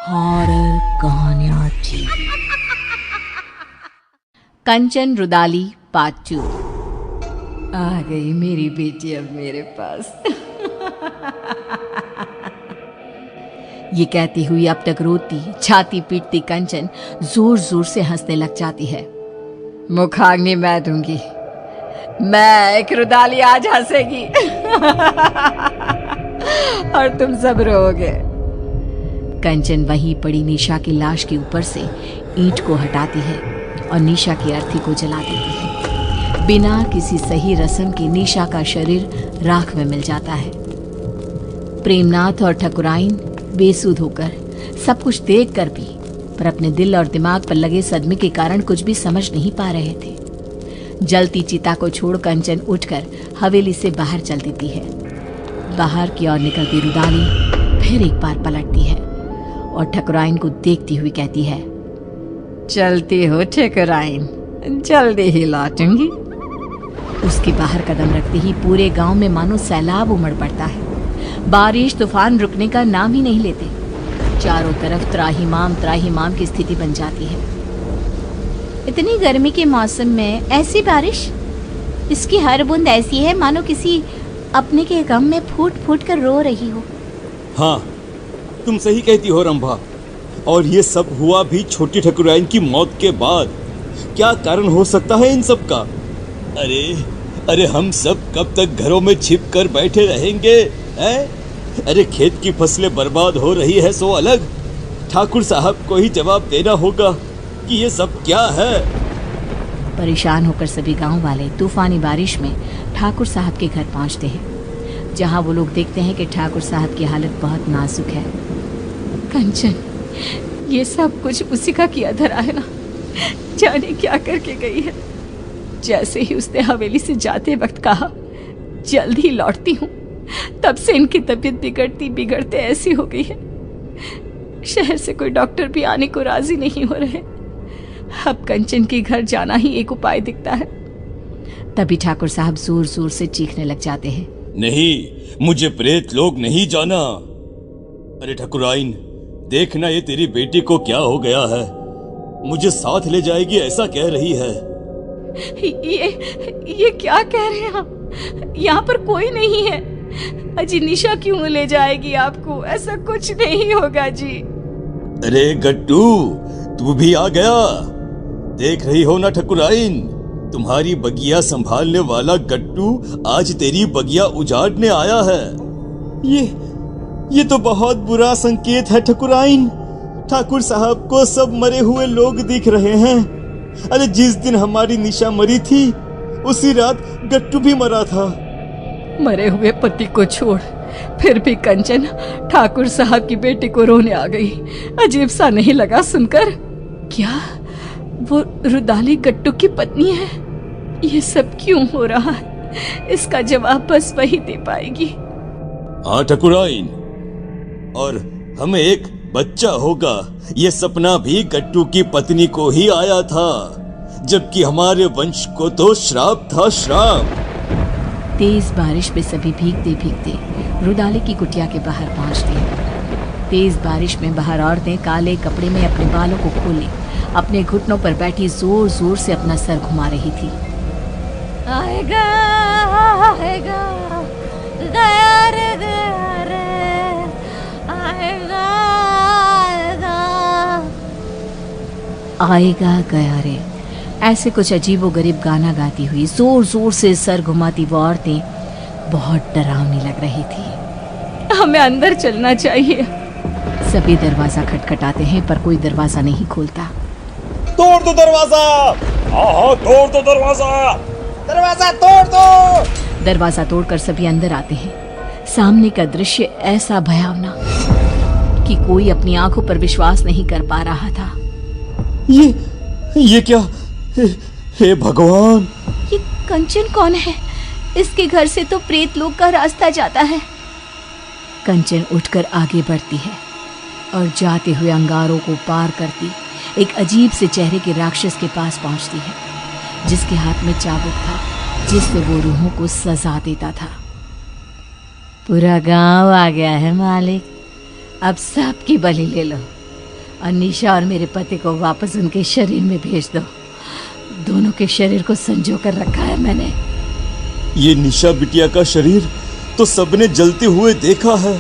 Horror कहानियां थी। कंचन rudali part 2। आ गई मेरी बेटी अब मेरे पास। ये कहती हुई अब तक रोती छाती पीटती कंचन जोर जोर से हंसने लग जाती है। मुखाग्नि मैं दूंगी, मैं एक रुदाली आज हंसेगी। और तुम सब रोओगे। कंचन वहीं पड़ी निशा की लाश के ऊपर से ईंट को हटाती है और निशा की अर्थी को जला देती है। बिना किसी सही रस्म के निशा का शरीर राख में मिल जाता है। प्रेमनाथ और ठकुराइन बेसुध होकर सब कुछ देख कर भी पर अपने दिल और दिमाग पर लगे सदमे के कारण कुछ भी समझ नहीं पा रहे थे। जलती चिता को छोड़ कंचन उठकर हवेली से बाहर चल देती है। बाहर की ओर निकलती रुदाली फिर एक बार पलटती है और ठकुराइन को देखती हुई कहती है, चलती हो ठकुराइन, जल्दी ही लौटूंगी। उसके बाहर कदम रखते ही पूरे गांव में मानो सैलाब उमड़ पड़ता है। बारिश तूफान रुकने का नाम ही नहीं लेते। चारों तरफ त्राहिमाम की स्थिति बन जाती है। इतनी गर्मी के मौसम में ऐसी बारिश, इसकी हर बूंद ऐसी है मानो किसी अपने के गम में फूट फूट कर रो रही हो। हाँ, तुम सही कहती हो रंभा। और ये सब हुआ भी छोटी ठकुराइन की मौत के बाद। क्या कारण हो सकता है इन सब का? अरे हम सब कब तक घरों में छिप कर बैठे रहेंगे हैं? अरे खेत की फसलें बर्बाद हो रही है सो अलग, ठाकुर साहब को ही जवाब देना होगा कि ये सब क्या है। परेशान होकर सभी गांव वाले तूफानी बारिश में ठाकुर साहब के घर पहुंचते हैं, जहां वो लोग देखते हैं कि ठाकुर साहब की हालत बहुत नाजुक है। कंचन, ये सब कुछ उसी का किया धरा है ना, जाने क्या करके गई है। जैसे ही उसने हवेली से जाते वक्त कहा जल्द ही लौटती हूँ, तब से इनकी तबीयत बिगड़ते ऐसी हो गई है। शहर से कोई डॉक्टर भी आने को राजी नहीं हो रहे। अब कंचन के घर जाना ही एक उपाय दिखता है। तभी ठाकुर साहब जोर जोर से चीखने लग जाते हैं, नहीं, मुझे प्रेत लोग नहीं जाना। अरे ठकुराइन, देखना ये तेरी बेटी को क्या हो गया है। मुझे साथ ले जाएगी ऐसा कह रही है। ये क्या कह रहे हैं आप? यहाँ पर कोई नहीं है। अजी निशा क्यों ले जाएगी आपको? ऐसा कुछ नहीं होगा जी। अरे गट्टू, तू भी आ गया। देख रही हो ना ठकुराइन, तुम्हारी बगिया संभालने वाला गट्टू आज तेरी बगिया उजाड़ने आया है। ये तो बहुत बुरा संकेत है ठकुराइन। ठाकुर साहब को सब मरे हुए लोग दिख रहे हैं। अरे जिस दिन हमारी निशा मरी थी उसी रात गट्टू भी मरा था। मरे हुए पति को छोड़ फिर भी कंचन ठाकुर साहब की बेटी को रोने आ गई। अजीब सा नहीं लगा सुनकर? क्या वो रुदाली गट्टू की पत्नी है? ये सब क्यों हो रहा है? इसका जवाब बस वही दे पाएगी। हाँ ठकुराइन, और हमें एक बच्चा होगा, ये सपना भी गट्टू की पत्नी को ही आया था, जबकि हमारे वंश को तो श्राप था, श्राप। तेज बारिश में सभी भीगते भीगते रुदाली की कुटिया के बाहर पहुंचते हैं। तेज बारिश में बाहर औरतें काले कपड़े में अपने बालों को खोले अपने घुटनों पर बैठी जोर जोर से अपना सर घुमा रही थी। आएगा आएगा गया रे गया रे, आएगा आएगा गया रे, ऐसे कुछ अजीबोगरीब गाना गाती हुई जोर जोर से सर घुमाती वो औरतें बहुत डरावनी लग रही थी। हमें अंदर चलना चाहिए। सभी दरवाजा खटखटाते हैं पर कोई दरवाजा नहीं खोलता। तोड़ दो दरवाजा। हाँ, तोड़ दो दरवाजा। दरवाजा तोड़ दो। दरवाजा तोड़कर सभी अंदर आते हैं। सामने का दृश्य ऐसा भयावना कि कोई अपनी आंखों पर विश्वास नहीं कर पा रहा था। ये क्या? हे भगवान, ये कंचन कौन है? इसके घर से तो प्रेत लोक का रास्ता जाता है। कंचन उठकर आगे बढ़ती है और जाते हुए अंगारों को पार करती एक अजीब से चेहरे के राक्षस के पास पहुंचती है, जिसके हाथ में चाबुक था, जिससे वो रूहों को सजा देता था। पूरा गांव आ गया है मालिक, अब सबकी बलि ले लो। और निशा और मेरे पति को वापस उनके शरीर में भेज दो। दोनों के शरीर को संजो कर रखा है मैंने। ये निशा बिटिया का शरीर तो सबने जलते हुए देखा है,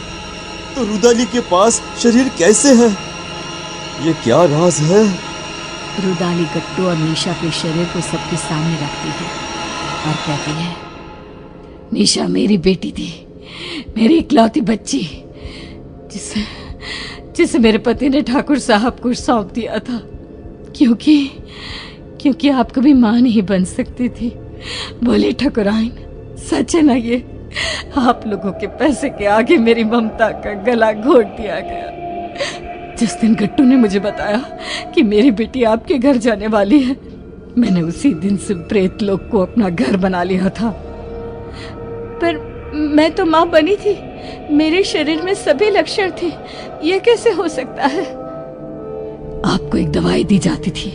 तो रुदाली के पास शरीर कैसे है? ये क्या राज है? रुदाली गट्टू और निशा के शरीर को सबके सामने रखती है और कहती है, निशा मेरी बेटी थी, मेरी इकलौती बच्ची, जिसे मेरे पति ने ठाकुर साहब को सौंप दिया था, क्योंकि आप कभी मां नहीं बन सकती थी। बोली ठकुराइन, सच है ना ये? आप लोगों के पैसे के आगे मेरी ममता का गला घोट दिया गया। जिस दिन गट्टू ने मुझे बताया कि मेरी बेटी आपके घर जाने वाली है, मैंने उसी दिन से प्रेत लोक को अपना घर बना लिया था। पर मैं तो मां बनी थी, मेरे शरीर में सभी लक्षण थे, यह कैसे हो सकता है? आपको एक दवाई दी जाती थी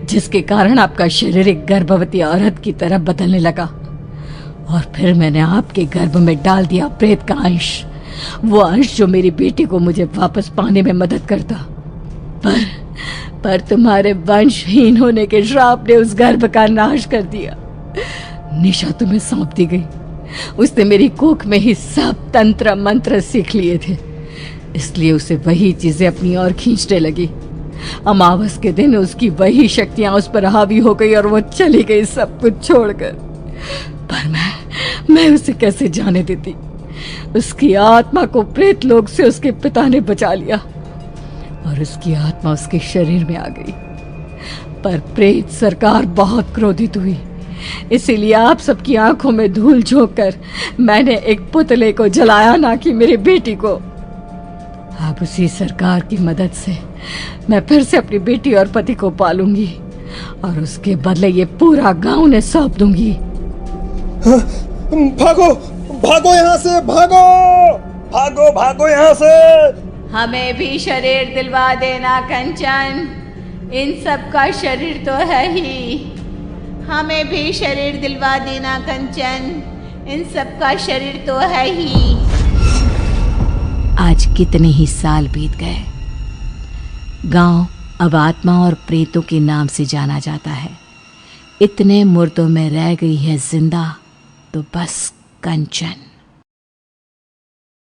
जिसके कारण आपका शरीर एक गर्भवती औरत की तरह बदलने लगा, और फिर मैंने आपके गर्भ में डाल दिया प्रेत का अंश, वो अंश जो मेरी बेटी को मुझे वापस पाने में मदद करता। पर तुम्हारे वंशहीन होने के श्राप ने उस गर्भ का नाश कर दिया। निशा तुम्हें सौंप दी गई, उसने मेरी कोख में ही सब तंत्र मंत्र सीख लिए थे, इसलिए उसे वही चीजें अपनी ओर खींचने लगी। अमावस के दिन उसकी वही शक्तियां उस पर हावी हो गई और वो चली गई सब कुछ छोड़कर। पर मैं उसे कैसे जाने देती? उसकी आत्मा को प्रेत लोक से उसके पिता ने बचा लिया और उसकी आत्मा उसके शरीर में आ गई। पर प्रेत सरकार बहुत क्रोधित हुई, इसीलिए आप सबकी आंखों में धूल झोंक कर मैंने एक पुतले को जलाया, ना कि मेरी बेटी को। अब उसी सरकार की मदद से मैं फिर से अपनी बेटी और पति को पालूंगी और उसके बदले ये पूरा गांव ने सौंप दूंगी। भागो भागो यहाँ से, भागो भागो भागो यहाँ से। हमें भी शरीर दिलवा देना कंचन, इन सब का शरीर तो है ही। हमें भी शरीर दिलवा देना कंचन, इन सब का शरीर तो है ही। आज कितने ही साल बीत गए, गांव अब आत्मा और प्रेतों के नाम से जाना जाता है। इतने मुर्दों में रह गई है जिंदा तो बस कंचन।